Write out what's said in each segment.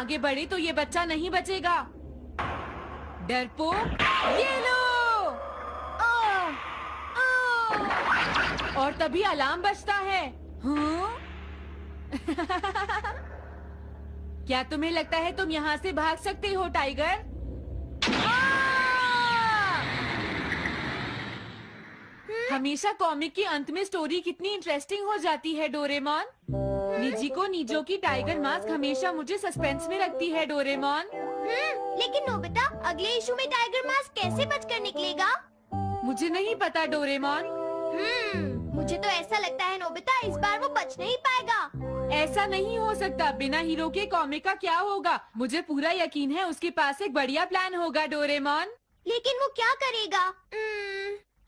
आगे बढ़े तो ये बच्चा नहीं बचेगा। डरपोक, ये लो। और तभी अलार्म बजता है। हाँ? क्या तुम्हें लगता है तुम यहाँ से भाग सकते हो टाइगर? हमेशा कॉमिक के अंत में स्टोरी कितनी इंटरेस्टिंग हो जाती है डोरेमोन। निजी नीजो की टाइगर मास्क हमेशा मुझे सस्पेंस में रखती है डोरेमोन। लेकिन नोबिता, अगले इशू में टाइगर मास्क कैसे बचकर निकलेगा? मुझे नहीं पता डोरेमोन। मुझे तो ऐसा लगता है नोबिता, इस बार वो बच नहीं पाएगा। ऐसा नहीं हो सकता। बिना हीरो के कॉमिक का क्या होगा? मुझे पूरा यकीन है उसके पास एक बढ़िया प्लान होगा डोरेमोन। लेकिन वो क्या करेगा?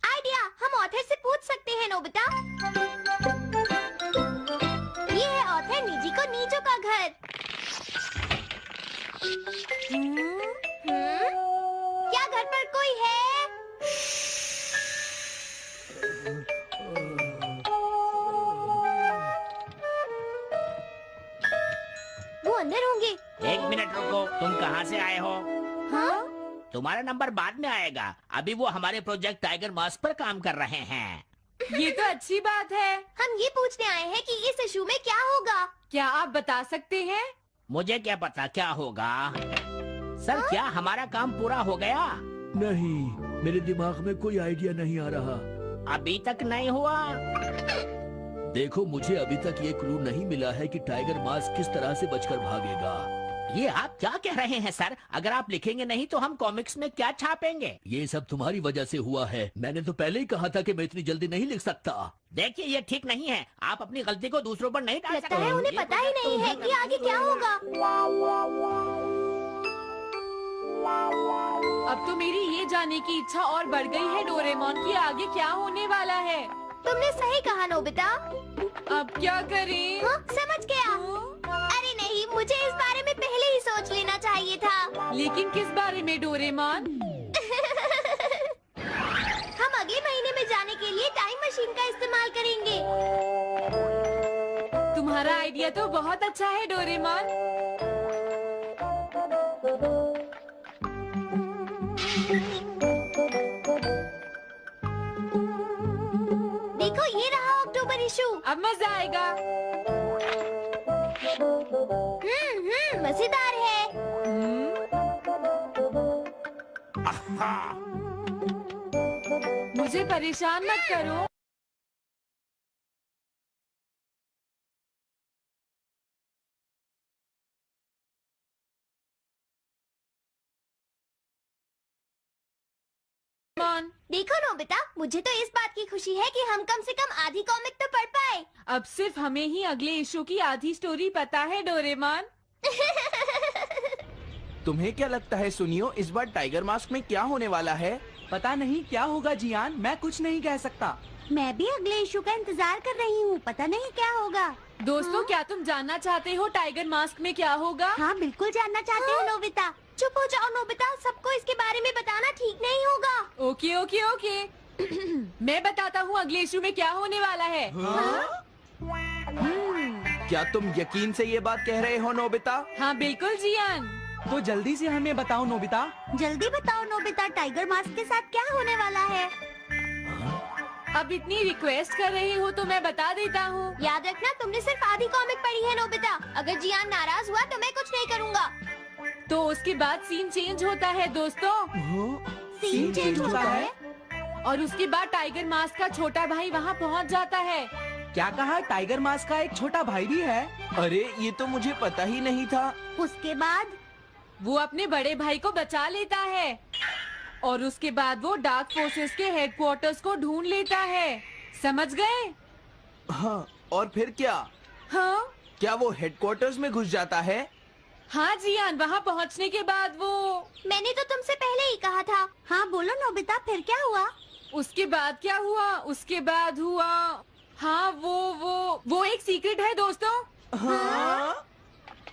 आइडिया, हम ऑथर से पूछ सकते हैं नोबिता। ये है ऑथर निजिको नीजो का घर। क्या घर पर कोई है? वो अंदर होंगे। एक मिनट रुको, तुम कहाँ से आए हो? हाँ? तुम्हारा नंबर बाद में आएगा। अभी वो हमारे प्रोजेक्ट टाइगर मास्क पर काम कर रहे हैं। ये तो अच्छी बात है। हम ये पूछने आए हैं कि इस इशू में क्या होगा। क्या आप बता सकते हैं? मुझे क्या पता क्या होगा। सर, क्या हमारा काम पूरा हो गया? नहीं, मेरे दिमाग में कोई आइडिया नहीं आ रहा। अभी तक नहीं हुआ। देखो, मुझे अभी तक ये क्लू नहीं मिला है कि टाइगर मास्क किस तरह से बचकर भागेगा। ये आप क्या कह रहे हैं सर? अगर आप लिखेंगे नहीं तो हम कॉमिक्स में क्या छापेंगे? ये सब तुम्हारी वजह से हुआ है। मैंने तो पहले ही कहा था कि मैं इतनी जल्दी नहीं लिख सकता। देखिए, ये ठीक नहीं है। आप अपनी गलती को दूसरों पर नहीं डाल सकते। लगता है उन्हें पता ही नहीं है कि आगे क्या होगा। अब तो मेरी ये जानने की इच्छा और बढ़ गई है डोरेमोन कि आगे क्या होने वाला है। तुमने सही कहा नोबिता। अब क्या करें? हाँ, समझ गया। अरे नहीं, मुझे इस बारे में पहले ही सोच लेना चाहिए था। लेकिन किस बारे में डोरेमोन? हम अगले महीने में जाने के लिए टाइम मशीन का इस्तेमाल करेंगे। तुम्हारा आइडिया तो बहुत अच्छा है डोरेमोन। देखो, ये रहा अक्टूबर इशू। अब मजा आएगा। मजेदार है। मुझे परेशान मत करो। देखो नोबिता, मुझे तो इस बात की खुशी है कि हम कम से कम आधी कॉमिक तो पढ़ पाए। अब सिर्फ हमें ही अगले इशू की आधी स्टोरी पता है डोरेमोन। तुम्हें क्या लगता है सुनियो, इस बार टाइगर मास्क में क्या होने वाला है? पता नहीं क्या होगा जियान, मैं कुछ नहीं कह सकता। मैं भी अगले इशू का इंतजार कर रही हूँ। पता नहीं क्या होगा। दोस्तों, क्या तुम जानना चाहते हो टाइगर मास्क में क्या होगा? हाँ, बिल्कुल जानना चाहते हो नोबिता। चुप हो जाओ नोबिता, सबको इसके बारे में बताना ठीक नहीं होगा। Okay okay okay. मैं बताता हूँ अगले इशू में क्या होने वाला है। क्या तुम यकीन से ये बात कह रहे हो नोबिता? हाँ बिल्कुल जियान। तो जल्दी से हमें बताओ नोबिता। जल्दी बताओ नोबिता, टाइगर मास्क के साथ क्या होने वाला है? अब इतनी रिक्वेस्ट कर रहे हो तो मैं बता देता हूँ। याद रखना, तुमने सिर्फ आधी कॉमिक पढ़ी है नोबिता। अगर जियान नाराज हुआ तो मैं कुछ नहीं करूँगा। तो उसके बाद सीन चेंज होता है दोस्तों। सीन चेंज होता है? और उसके बाद टाइगर मास्क का छोटा भाई वहाँ पहुँच जाता है। क्या कहा? टाइगर मास्क का एक छोटा भाई भी है? अरे, ये तो मुझे पता ही नहीं था। उसके बाद वो अपने बड़े भाई को बचा लेता है और उसके बाद वो डार्क फोर्सेस के हेडक्वार्टर्स को ढूंढ लेता है। समझ गए? हाँ, और फिर क्या? हाँ क्या वो हेडक्वार्टर्स में घुस जाता है? हाँ जियान, वहाँ पहुँचने के बाद वो मैंने तो तुमसे पहले ही कहा था। हाँ बोलो नोबिता, फिर क्या हुआ? उसके बाद क्या हुआ? उसके बाद हुआ, हाँ वो एक सीक्रेट है दोस्तों। हाँ?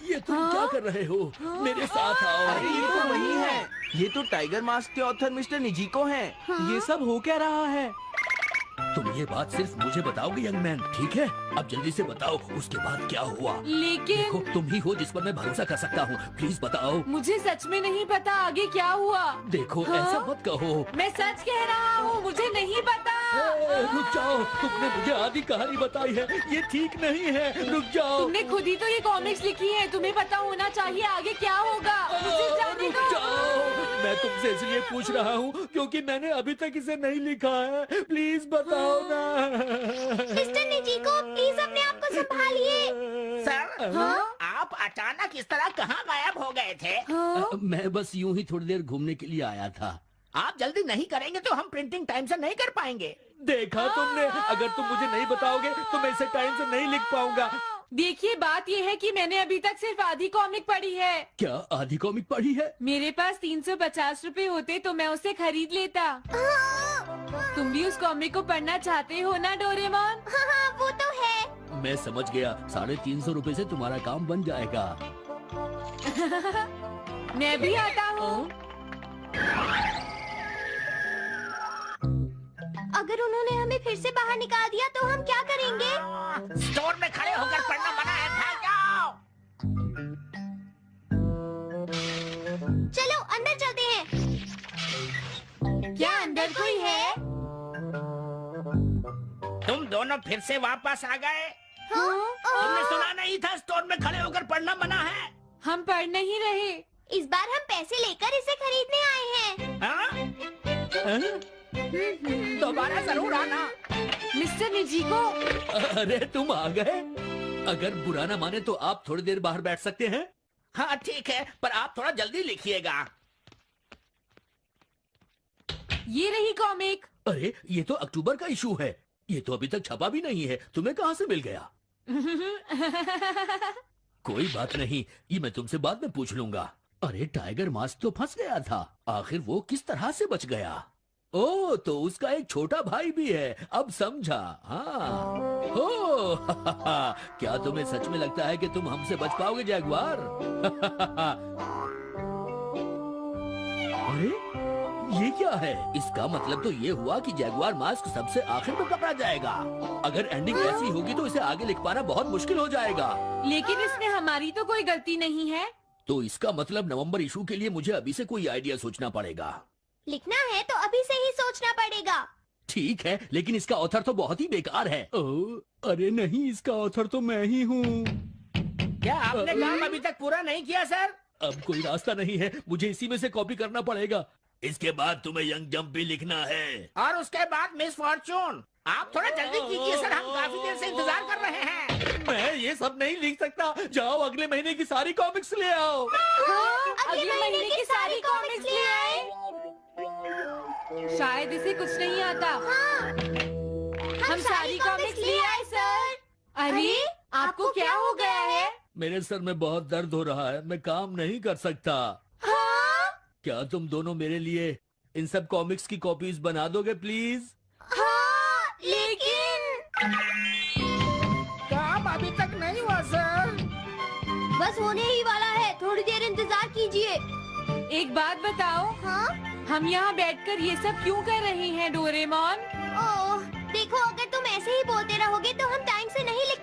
ये तुम क्या कर रहे हो? मेरे साथ आओ। अरे, ये तो वही है। ये तो टाइगर मास्क के ऑथर मिस्टर निजिको हैं। ये सब हो क्या रहा है? तुम ये बात सिर्फ मुझे बताओगे यंग मैन, ठीक है? अब जल्दी से बताओ उसके बाद क्या हुआ। लेकिन देखो तुम ही हो जिस पर मैं भरोसा कर सकता हूँ, प्लीज बताओ। मुझे सच में नहीं पता आगे क्या हुआ। देखो हाँ? ऐसा मत कहो। मैं सच कह रहा हूँ, मुझे नहीं पता। रुक जाओ, तुमने मुझे आधी कहानी बताई है, ये ठीक नहीं है, रुक जाओ। तुमने खुद ही तो ये कॉमिक्स लिखी है, तुम्हें पता होना चाहिए आगे क्या होगा। मुझे जाने रुक दो। जाओ, मैं तुमसे इसलिए पूछ रहा हूँ क्योंकि मैंने अभी तक इसे नहीं लिखा है, प्लीज बताओ ना। मिस्टर निजीको, प्लीज अपने आप को संभालिए। सर, हाँ? आप अचानक इस तरह कहाँ गायब हो गए थे? हाँ? मैं बस यूं ही थोड़ी देर घूमने के लिए आया था। आप जल्दी नहीं करेंगे तो हम प्रिंटिंग टाइम से नहीं कर पाएंगे। देखा तुमने, अगर तुम मुझे नहीं बताओगे तो मैं इसे टाइम से नहीं लिख पाऊंगा। देखिए बात ये है कि मैंने अभी तक सिर्फ आधी कॉमिक पढ़ी है। क्या आधी कॉमिक पढ़ी है? मेरे पास 350 रुपए होते तो मैं उसे खरीद लेता। तुम भी उस कॉमिक को पढ़ना चाहते हो ना डोरेमोन? हाँ हाँ, वो तो है। मैं समझ गया, 350 रुपए से तुम्हारा काम बन जाएगा। मैं भी आता हूँ। अगर उन्होंने हमें फिर से बाहर निकाल दिया तो हम क्या करेंगे? स्टोर में खड़े होकर पढ़ना मना है, भाग जाओ। चलो अंदर चलते हैं। क्या अंदर कोई है? तुम दोनों फिर से वापस आ गए। तुमने सुना नहीं था स्टोर में खड़े होकर पढ़ना मना है? हम पढ़ नहीं रहे। इस बार हम पैसे लेकर इसे खरीदने आए हैं। हाँ? दोबारा जरूर आना। मिस्टर निजीको, अरे तुम आ गए। अगर बुरा ना माने तो आप थोड़ी देर बाहर बैठ सकते हैं। हाँ ठीक है, पर आप थोड़ा जल्दी लिखिएगा। ये रही कॉमिक। अरे ये तो अक्टूबर का इशू है, ये तो अभी तक छपा भी नहीं है, तुम्हें कहाँ से मिल गया? कोई बात नहीं, ये मैं तुमसे बाद में पूछ लूंगा। अरे टाइगर मास्क तो फंस गया था, आखिर वो किस तरह से बच गया? ओ तो उसका एक छोटा भाई भी है, अब समझा। हाँ ओ क्या तुम्हें सच में लगता है कि तुम हमसे बच पाओगे जैगुआर? अरे ये क्या है? इसका मतलब तो ये हुआ कि जैगुआर मास्क सबसे आखिर में पकड़ा जाएगा। अगर एंडिंग ऐसी होगी तो इसे आगे लिख पाना बहुत मुश्किल हो जाएगा। लेकिन इसमें हमारी तो कोई गलती नहीं है। तो इसका मतलब नवंबर इशू के लिए मुझे अभी से कोई आइडिया सोचना पड़ेगा। लिखना है तो अभी से ही सोचना पड़ेगा। ठीक है, लेकिन इसका ऑथर तो बहुत ही बेकार है। अरे नहीं, इसका ऑथर तो मैं ही हूँ। क्या आपने काम अभी तक पूरा नहीं किया सर? अब कोई रास्ता नहीं है, मुझे इसी में से कॉपी करना पड़ेगा। इसके बाद तुम्हें यंग जंप भी लिखना है। और उसके बाद मिस फॉर्चून। आप थोड़ा जल्दी कीजिए सर, हम काफी देर से इंतजार कर रहे हैं। मैं ये सब नहीं लिख सकता, जाओ अगले महीने की सारी कॉमिक्स ले आओ। अगले महीने की सारी कॉमिक्स ले आए। शायद इसे कुछ नहीं आता। हम सारी कॉमिक्स ले आए सर। अरे आपको क्या हो गया है? मेरे सर में बहुत दर्द हो रहा है, मैं काम नहीं कर सकता। क्या तुम दोनों मेरे लिए इन सब कॉमिक्स की कॉपीज बना दोगे प्लीज? लेकिन काम अभी तक नहीं हुआ सर। बस होने ही वाला है, थोड़ी देर इंतजार कीजिए। एक बात बताओ, हाँ? हम यहाँ बैठकर ये सब क्यों कर रहे हैं डोरेमोन? ओह, देखो अगर तुम ऐसे ही बोलते रहोगे तो हम टाइम से नहीं लिख